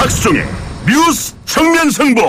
박수종의 뉴스 정면 승부.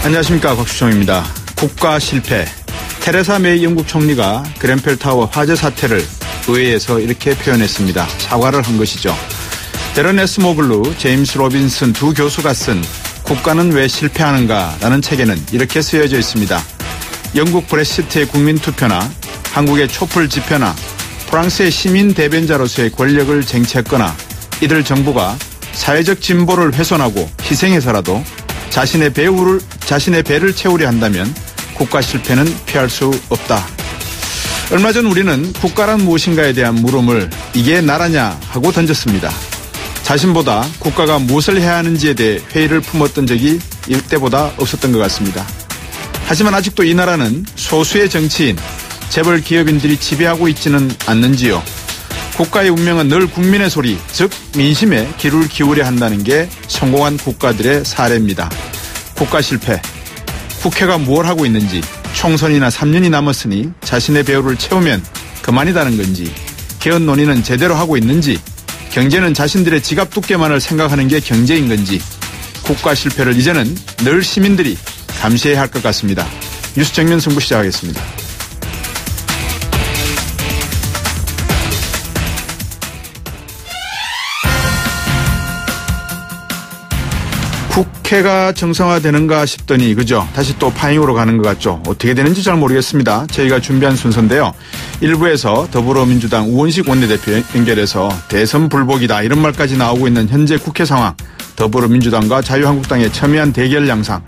안녕하십니까, 박수종입니다. 국가 실패. 테레사 메이 영국 총리가 그ren펠 타워 화재 사태를 의회에서 이렇게 표현했습니다. 사과를 한 것이죠. 데런 에스모블루, 제임스 로빈슨 두 교수가 쓴 국가는 왜 실패하는가라는 책에는 이렇게 쓰여져 있습니다. 영국 브렉시트의 국민투표나 한국의 촛불 집회나 프랑스의 시민 대변자로서의 권력을 쟁취했거나 이들 정부가 사회적 진보를 훼손하고 희생해서라도 자신의 배를 채우려 한다면 국가 실패는 피할 수 없다. 얼마 전 우리는 국가란 무엇인가에 대한 물음을 이게 나라냐 하고 던졌습니다. 자신보다 국가가 무엇을 해야 하는지에 대해 회의를 품었던 적이 이때보다 없었던 것 같습니다. 하지만 아직도 이 나라는 소수의 정치인, 재벌 기업인들이 지배하고 있지는 않는지요. 국가의 운명은 늘 국민의 소리, 즉 민심에 귀를 기울여야 한다는 게 성공한 국가들의 사례입니다. 국가 실패. 국회가 뭘 하고 있는지, 총선이나 3년이 남았으니 자신의 배후를 채우면 그만이다는 건지, 개헌 논의는 제대로 하고 있는지, 경제는 자신들의 지갑 두께만을 생각하는 게 경제인 건지, 국가 실패를 이제는 늘 시민들이 감시해야 할 것 같습니다. 뉴스 정면 승부 시작하겠습니다. 국회가 정상화되는가 싶더니 그죠? 다시 또 파행으로 가는 것 같죠? 어떻게 되는지 잘 모르겠습니다. 저희가 준비한 순서인데요. 1부에서 더불어민주당 우원식 원내대표 연결해서 대선 불복이다 이런 말까지 나오고 있는 현재 국회 상황, 더불어민주당과 자유한국당의 첨예한 대결 양상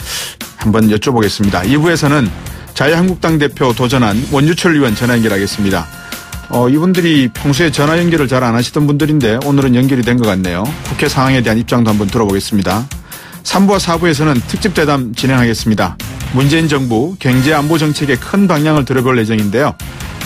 한번 여쭤보겠습니다. 2부에서는 자유한국당 대표 도전한 원유철 의원 전화 연결하겠습니다. 이분들이 평소에 전화 연결을 잘 안 하시던 분들인데 오늘은 연결이 된 것 같네요. 국회 상황에 대한 입장도 한번 들어보겠습니다. 3부와 4부에서는 특집 대담 진행하겠습니다. 문재인 정부 경제안보 정책의 큰 방향을 들어볼 예정인데요.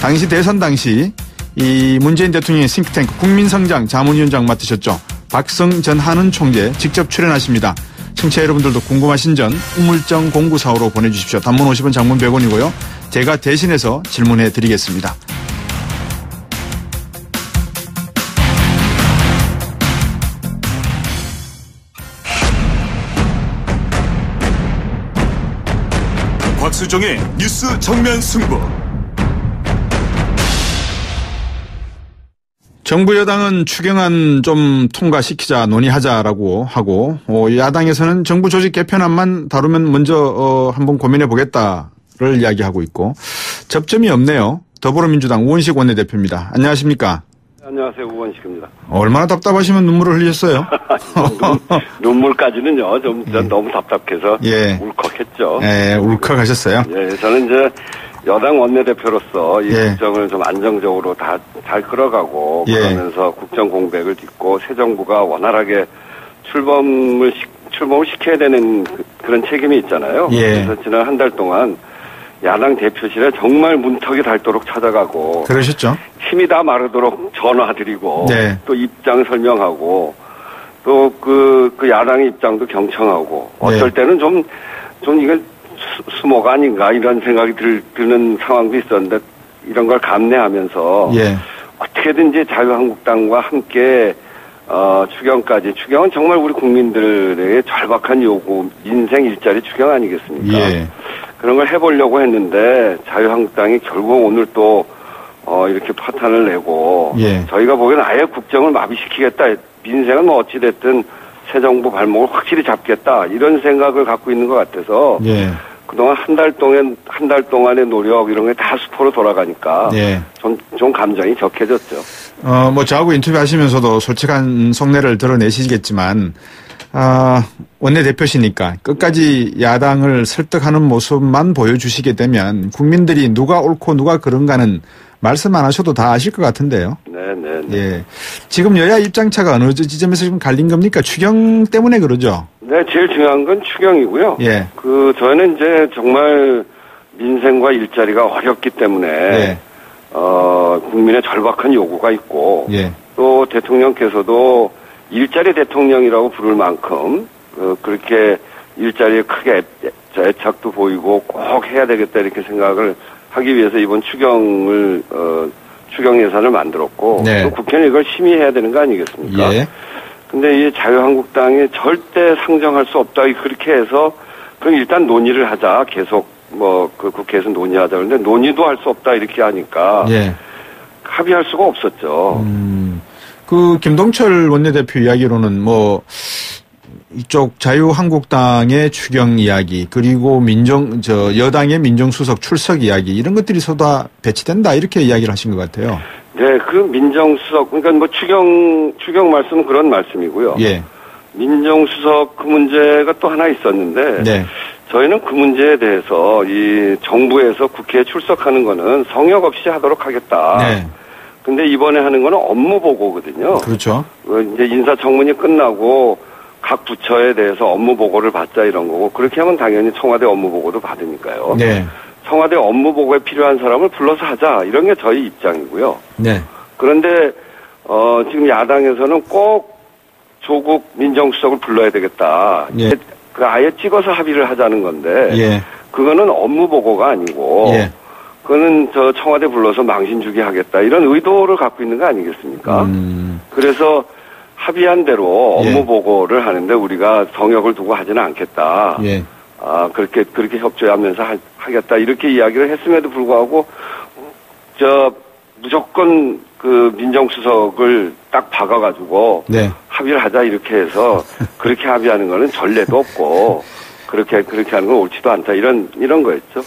당시 대선 당시 이 문재인 대통령의 싱크탱크 국민성장 자문위원장 맡으셨죠. 박성 전 한은 총재 직접 출연하십니다. 청취자 여러분들도 궁금하신 점 우물정 0945로 보내주십시오. 단문 50원, 장문 100원이고요. 제가 대신해서 질문해 드리겠습니다. 박수종의 뉴스 정면 승부. 정부 여당은 추경안 좀 통과시키자 논의하자라고 하고 야당에서는 정부 조직 개편안만 다루면 먼저 한번 고민해 보겠다를 이야기하고 있고 접점이 없네요. 더불어민주당 우원식 원내대표입니다. 안녕하십니까? 안녕하세요. 우원식입니다. 얼마나 답답하시면 눈물을 흘리셨어요? 눈물까지는요. 좀 너무 답답해서 예. 울컥했죠. 예, 울컥하셨어요? 예, 저는 이제 여당 원내대표로서 이 예. 국정을 좀 안정적으로 다 잘 끌어가고 예. 그러면서 국정 공백을 딛고 새 정부가 원활하게 출범을 시켜야 되는 그런 책임이 있잖아요. 예. 그래서 지난 한 달 동안 야당 대표실에 정말 문턱이 닳도록 찾아가고 그러셨죠? 힘이 다 마르도록 전화드리고 네. 또 입장 설명하고 또 그 야당의 입장도 경청하고 어떨 네. 때는 좀 이건 수모가 아닌가 이런 생각이 드는 상황도 있었는데 이런 걸 감내하면서 예. 어떻게든지 자유한국당과 함께 추경은 정말 우리 국민들의 절박한 요구, 인생 일자리 추경 아니겠습니까? 예. 그런 걸 해보려고 했는데 자유한국당이 결국 오늘 또 이렇게 파탄을 내고 예. 저희가 보기에는 아예 국정을 마비시키겠다. 민생은 뭐 어찌됐든 새 정부 발목을 확실히 잡겠다. 이런 생각을 갖고 있는 것 같아서 예. 그동안 한 달 동안의 노력 이런 게 다 수포로 돌아가니까 예. 좀 감정이 격해졌죠. 저하고 인터뷰하시면서도 솔직한 속내를 드러내시겠지만 원내대표시니까 끝까지 야당을 설득하는 모습만 보여주시게 되면 국민들이 누가 옳고 누가 그런가는 말씀 안 하셔도 다 아실 것 같은데요. 네. 예. 지금 여야 입장차가 어느 지점에서 지금 갈린 겁니까? 추경 때문에 그러죠? 네, 제일 중요한 건 추경이고요. 예. 저희는 이제 정말 민생과 일자리가 어렵기 때문에, 예. 국민의 절박한 요구가 있고, 예. 또 대통령께서도 일자리 대통령이라고 부를 만큼, 그렇게 일자리에 크게 애착도 보이고 꼭 해야 되겠다 이렇게 생각을 하기 위해서 이번 추경 예산을 만들었고, 네. 또 국회는 이걸 심의해야 되는 거 아니겠습니까? 예. 근데 이 자유한국당이 절대 상정할 수 없다. 그렇게 해서 그럼 일단 논의를 하자. 계속 그 국회에서 논의하자. 그런데 논의도 할 수 없다. 이렇게 하니까 예. 합의할 수가 없었죠. 그 김동철 원내대표 이야기로는 이쪽 자유한국당의 추경 이야기 그리고 여당의 민정수석 출석 이야기 이런 것들이 쏟아 배치된다 이렇게 이야기를 하신 것 같아요. 네, 그 민정수석 그러니까 추경 말씀은 그런 말씀이고요. 예. 민정수석 그 문제가 또 하나 있었는데 네. 저희는 그 문제에 대해서 이 정부에서 국회에 출석하는 거는 성역 없이 하도록 하겠다. 네. 근데 이번에 하는 거는 업무 보고거든요. 그렇죠. 이제 인사청문이 끝나고 각 부처에 대해서 업무 보고를 받자 이런 거고 그렇게 하면 당연히 청와대 업무 보고도 받으니까요. 네. 청와대 업무 보고에 필요한 사람을 불러서 하자 이런 게 저희 입장이고요. 네. 그런데 지금 야당에서는 꼭 조국 민정수석을 불러야 되겠다. 예. 그 아예 찍어서 합의를 하자는 건데 예. 그거는 업무 보고가 아니고 예. 그거는 청와대 불러서 망신 주게 하겠다 이런 의도를 갖고 있는 거 아니겠습니까? 그래서 합의한 대로 업무 예. 보고를 하는데 우리가 성역을 두고 하지는 않겠다. 예. 그렇게 협조하면서 하겠다 이렇게 이야기를 했음에도 불구하고 무조건 그 민정수석을 딱 박아가지고 네. 합의를 하자 이렇게 해서 그렇게 합의하는 거는 전례도 없고 그렇게 하는 건 옳지도 않다 이런 거였죠.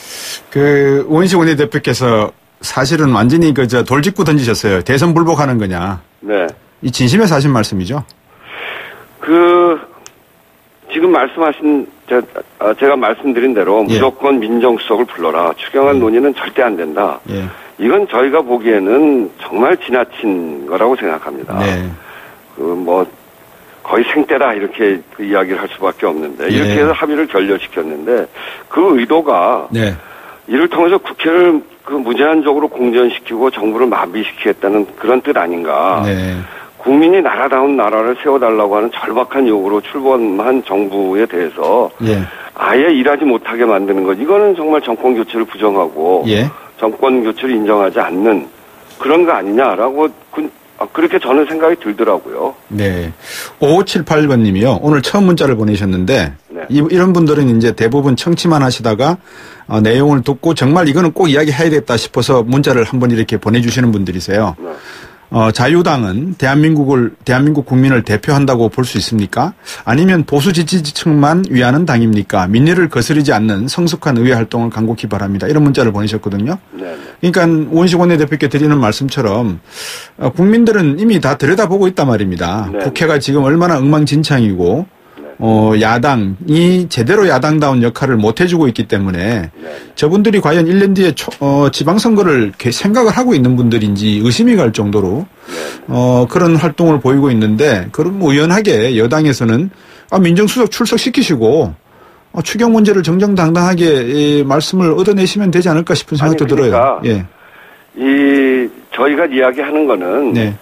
그 우원식 원내대표께서 사실은 완전히 돌직구 던지셨어요. 대선 불복하는 거냐. 네. 이 진심에서 하신 말씀이죠. 지금 말씀하신 제가 말씀드린 대로 예. 무조건 민정수석을 불러라. 추경안 논의는 절대 안 된다. 예. 이건 저희가 보기에는 정말 지나친 거라고 생각합니다. 네. 거의 생떼다 이렇게 그 이야기를 할 수밖에 없는데 이렇게 예. 해서 합의를 결렬시켰는데 그 의도가 네. 이를 통해서 국회를 무제한적으로 공전시키고 정부를 마비시키겠다는 그런 뜻 아닌가. 네. 국민이 나라다운 나라를 세워달라고 하는 절박한 요구로 출범한 정부에 대해서 예. 아예 일하지 못하게 만드는 것. 이거는 정말 정권 교체를 부정하고 예. 정권 교체를 인정하지 않는 그런 거 아니냐라고 그렇게 저는 생각이 들더라고요. 네. 5578번님이요. 오늘 처음 문자를 보내셨는데 네. 이런 분들은 이제 대부분 청취만 하시다가 내용을 듣고 정말 이거는 꼭 이야기해야겠다 싶어서 문자를 한번 이렇게 보내주시는 분들이세요. 네. 자유당은 대한민국 국민을 대표한다고 볼 수 있습니까? 아니면 보수 지지층만 위하는 당입니까? 민의를 거스르지 않는 성숙한 의회 활동을 간곡히 바랍니다. 이런 문자를 보내셨거든요. 네. 그러니까 우원식 원내대표께 드리는 말씀처럼 국민들은 이미 다 들여다보고 있단 말입니다. 네. 국회가 지금 얼마나 엉망진창이고 야당이 제대로 야당다운 역할을 못 해주고 있기 때문에 저분들이 과연 1년 뒤에 지방선거를 생각을 하고 있는 분들인지 의심이 갈 정도로 그런 활동을 보이고 있는데 그럼 우연하게 여당에서는 민정수석 출석시키시고 추경 문제를 정정당당하게 말씀을 얻어내시면 되지 않을까 싶은 생각도 그러니까 들어요. 예. 저희가 이야기하는 거는 네.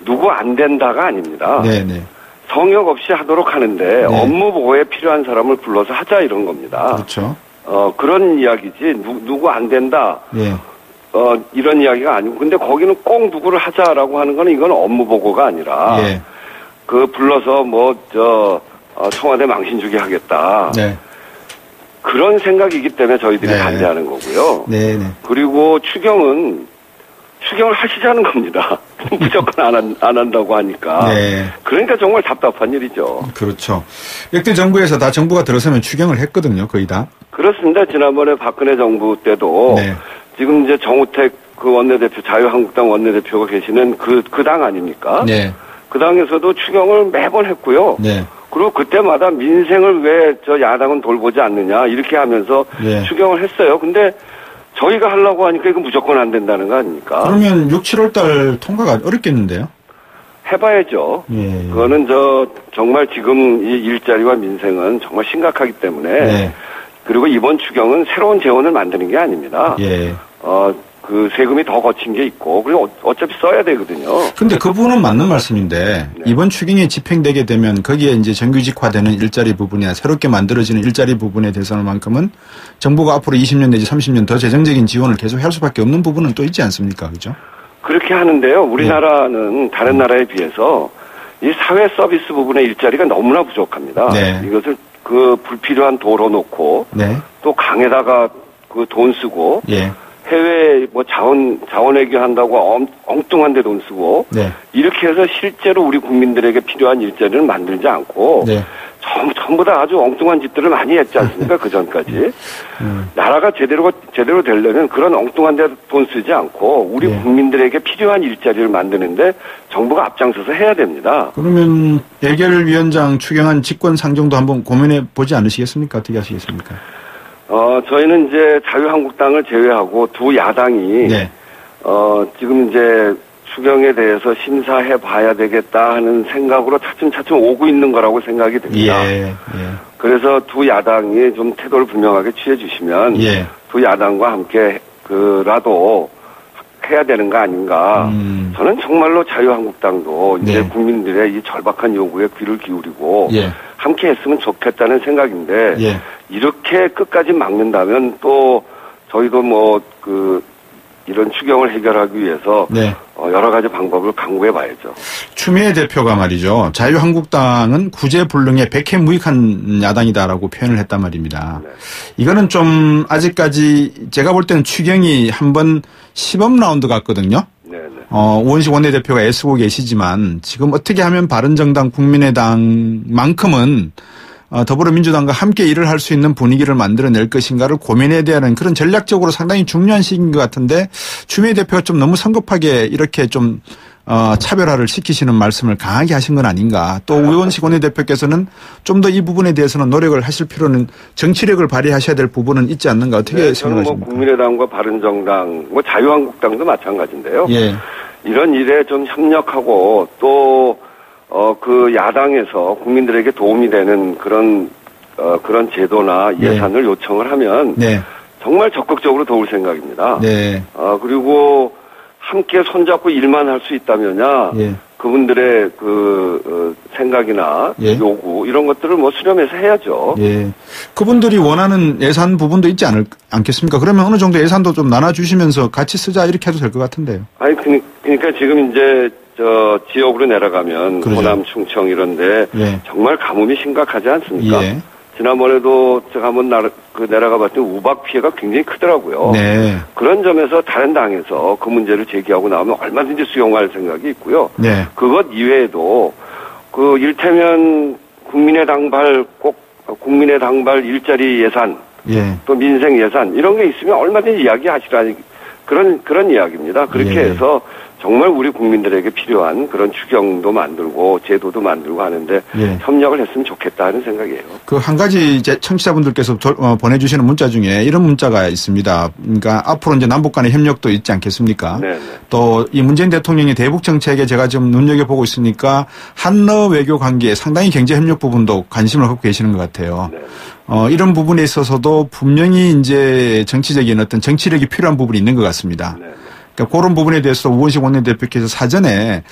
누구 안 된다가 아닙니다. 네. 성역 없이 하도록 하는데 네. 업무 보고에 필요한 사람을 불러서 하자 이런 겁니다. 그렇죠. 그런 이야기지 누구 안 된다. 네. 이런 이야기가 아니고 근데 거기는 꼭 누구를 하자라고 하는 거는 이건 업무 보고가 아니라 예. 불러서 청와대 망신 주게 하겠다. 네. 그런 생각이기 때문에 저희들이 네. 반대하는 거고요. 네. 그리고 추경을 하시자는 겁니다. 무조건 안 한다고 하니까. 네. 그러니까 정말 답답한 일이죠. 그렇죠. 역대 정부에서 다 정부가 들어서면 추경을 했거든요. 거의 다. 그렇습니다. 지난번에 박근혜 정부 때도 네. 지금 이제 정우택 그 원내대표 자유한국당 원내대표가 계시는 그 당 아닙니까? 네. 그 당에서도 추경을 매번 했고요. 네. 그리고 그때마다 민생을 왜 야당은 돌보지 않느냐 이렇게 하면서 네. 추경을 했어요. 근데 저희가 하려고 하니까 이거 무조건 안 된다는 거 아닙니까? 그러면 6, 7월 달 통과가 어렵겠는데요? 해봐야죠. 예. 그거는 정말 지금 이 일자리와 민생은 정말 심각하기 때문에 네. 그리고 이번 추경은 새로운 재원을 만드는 게 아닙니다. 예. 그 세금이 더 거친 게 있고 그리고 어차피 써야 되거든요. 근데 그 부분은 맞는 말씀인데 네. 이번 추경이 집행되게 되면 거기에 이제 정규직화되는 일자리 부분이나 새롭게 만들어지는 일자리 부분에 대해서만큼은 정부가 앞으로 20년 내지 30년 더 재정적인 지원을 계속 할 수밖에 없는 부분은 또 있지 않습니까? 그죠? 그렇게 하는데요. 우리나라는 다른 나라에 비해서 이 사회 서비스 부분의 일자리가 너무나 부족합니다. 네. 이것을 그 불필요한 도로 놓고 네. 또 강에다가 그 돈 쓰고 예. 해외 뭐 자원외교 한다고 엉뚱한 데 돈 쓰고 네. 이렇게 해서 실제로 우리 국민들에게 필요한 일자리를 만들지 않고 네. 전부 다 아주 엉뚱한 짓들을 많이 했지 않습니까? 그 전까지. 나라가 제대로 되려면 그런 엉뚱한 데 돈 쓰지 않고 우리 예. 국민들에게 필요한 일자리를 만드는데 정부가 앞장서서 해야 됩니다. 그러면 예결위원장 추경안 직권 상정도 한번 고민해 보지 않으시겠습니까? 어떻게 하시겠습니까? 저희는 이제 자유한국당을 제외하고 두 야당이 네. 지금 이제 추경에 대해서 심사해 봐야 되겠다 하는 생각으로 차츰차츰 오고 있는 거라고 생각이 됩니다. 예. 예. 그래서 두 야당이 좀 태도를 분명하게 취해 주시면 예. 두 야당과 함께 그라도 해야 되는 거 아닌가. 저는 정말로 자유한국당도 이제 네. 국민들의 이 절박한 요구에 귀를 기울이고 예. 함께 했으면 좋겠다는 생각인데 예. 이렇게 끝까지 막는다면 또 저희도 뭐 이런 추경을 해결하기 위해서 네. 여러 가지 방법을 강구해 봐야죠. 추미애 대표가 말이죠. 자유한국당은 구제불능에 백해무익한 야당이다라고 표현을 했단 말입니다. 네. 이거는 좀 아직까지 제가 볼 때는 추경이 한번 시범 라운드 같거든요. 네네. 우원식 원내대표가 애쓰고 계시지만 지금 어떻게 하면 바른정당 국민의당만큼은 더불어민주당과 함께 일을 할 수 있는 분위기를 만들어낼 것인가를 고민해야 되는 그런 전략적으로 상당히 중요한 시기인 것 같은데 추미애 대표가 좀 너무 성급하게 이렇게 좀 차별화를 시키시는 말씀을 강하게 하신 건 아닌가. 또 우원식 원내대표께서는 좀 더 이 부분에 대해서는 노력을 하실 필요는 정치력을 발휘하셔야 될 부분은 있지 않는가. 어떻게 네, 저는 생각하십니까? 국민의당과 바른정당, 자유한국당도 마찬가지인데요. 예. 이런 일에 좀 협력하고 또 야당에서 국민들에게 도움이 되는 그런 제도나 예산을 요청을 하면 네. 정말 적극적으로 도울 생각입니다. 네. 그리고 함께 손잡고 일만 할 수 있다면야 예. 그분들의 생각이나 예. 요구 이런 것들을 수렴해서 해야죠. 예. 그분들이 원하는 예산 부분도 있지 않겠습니까? 그러면 어느 정도 예산도 좀 나눠주시면서 같이 쓰자 이렇게 해도 될 것 같은데요. 아니 그러니까 지금 이제 지역으로 내려가면 그러죠. 호남, 충청 이런데 예. 정말 가뭄이 심각하지 않습니까? 예. 지난번에도 제가 한번 내려가 봤더니 우박 피해가 굉장히 크더라고요. 네. 그런 점에서 다른 당에서 그 문제를 제기하고 나오면 얼마든지 수용할 생각이 있고요. 네. 그것 이외에도 일테면 국민의당발 일자리 예산, 예. 또 민생 예산 이런 게 있으면 얼마든지 이야기하시라니 그런 이야기입니다. 그렇게 예. 해서 정말 우리 국민들에게 필요한 그런 추경도 만들고 제도도 만들고 하는데 예. 협력을 했으면 좋겠다 하는 생각이에요. 그 한 가지 이제 청취자분들께서 보내주시는 문자 중에 이런 문자가 있습니다. 그러니까 앞으로 이제 남북 간의 협력도 있지 않겠습니까? 네. 또 이 문재인 대통령의 대북 정책에 제가 지금 눈여겨보고 있으니까 한러 외교 관계에 상당히 경제 협력 부분도 관심을 갖고 계시는 것 같아요. 네. 이런 부분에 있어서도 분명히 이제 정치적인 어떤 정치력이 필요한 부분이 있는 것 같습니다. 네. 그러니까 그런 부분에 대해서 우원식 원내대표께서 사전에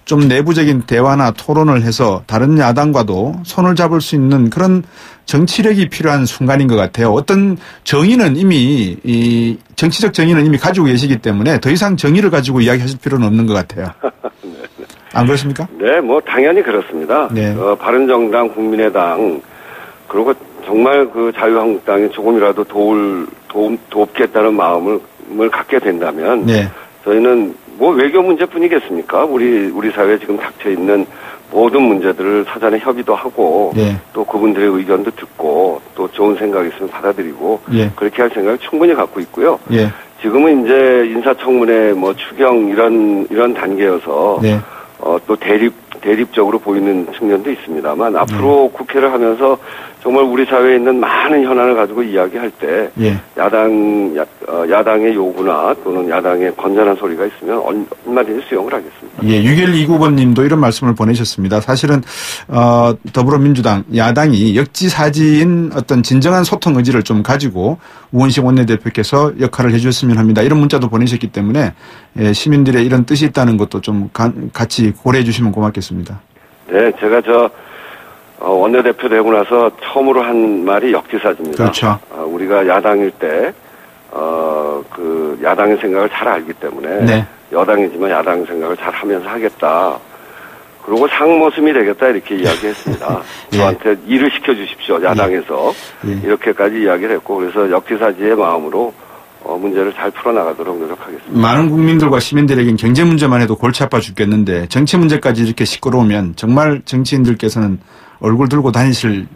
좀 내부적인 대화나 토론을 해서 다른 야당과도 손을 잡을 수 있는 그런 정치력이 필요한 순간인 것 같아요. 어떤 정의는 이미 정치적 정의는 이미 가지고 계시기 때문에 더 이상 정의를 가지고 이야기하실 필요는 없는 것 같아요. 안 그렇습니까? 네, 당연히 그렇습니다. 네. 바른정당, 국민의당 그리고 정말 자유한국당이 조금이라도 돕겠다는 마음을 갖게 된다면 네. 저희는 외교 문제뿐이겠습니까? 우리 사회에 지금 닥쳐 있는 모든 문제들을 사전에 협의도 하고 네. 또 그분들의 의견도 듣고 또 좋은 생각이 있으면 받아들이고 예. 그렇게 할 생각을 충분히 갖고 있고요. 예. 지금은 이제 인사청문회 추경 이런 단계여서 네. 또 대립적으로 보이는 측면도 있습니다만 앞으로 국회를 하면서 정말 우리 사회에 있는 많은 현안을 가지고 이야기할 때 예. 야당의 요구나 또는 야당의 건전한 소리가 있으면 얼마든지 수용을 하겠습니다. 예, 6129번 님도 이런 말씀을 보내셨습니다. 사실은, 더불어민주당, 야당이 역지사지인 어떤 진정한 소통 의지를 좀 가지고 우원식 원내대표께서 역할을 해주셨으면 합니다. 이런 문자도 보내셨기 때문에 시민들의 이런 뜻이 있다는 것도 좀 같이 고려해 주시면 고맙겠습니다. 네, 제가 원내대표 되고 나서 처음으로 한 말이 역지사지입니다. 그렇죠. 우리가 야당일 때, 야당의 생각을 잘 알기 때문에. 네. 여당이지만 야당 생각을 잘 하면서 하겠다. 그리고 상모습이 되겠다 이렇게 이야기했습니다. 예. 저한테 일을 시켜주십시오. 야당에서 예. 이렇게까지 이야기를 했고 그래서 역지사지의 마음으로 문제를 잘 풀어나가도록 노력하겠습니다. 많은 국민들과 시민들에겐 경제 문제만 해도 골치 아파 죽겠는데 정치 문제까지 이렇게 시끄러우면 정말 정치인들께서는 얼굴 들고 다니실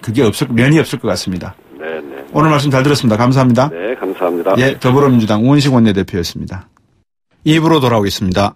그게 면이 없을 것 같습니다. 네. 오늘 말씀 잘 들었습니다. 감사합니다. 네, 감사합니다. 예, 더불어민주당 우원식 원내대표였습니다. 2부로 돌아오겠습니다.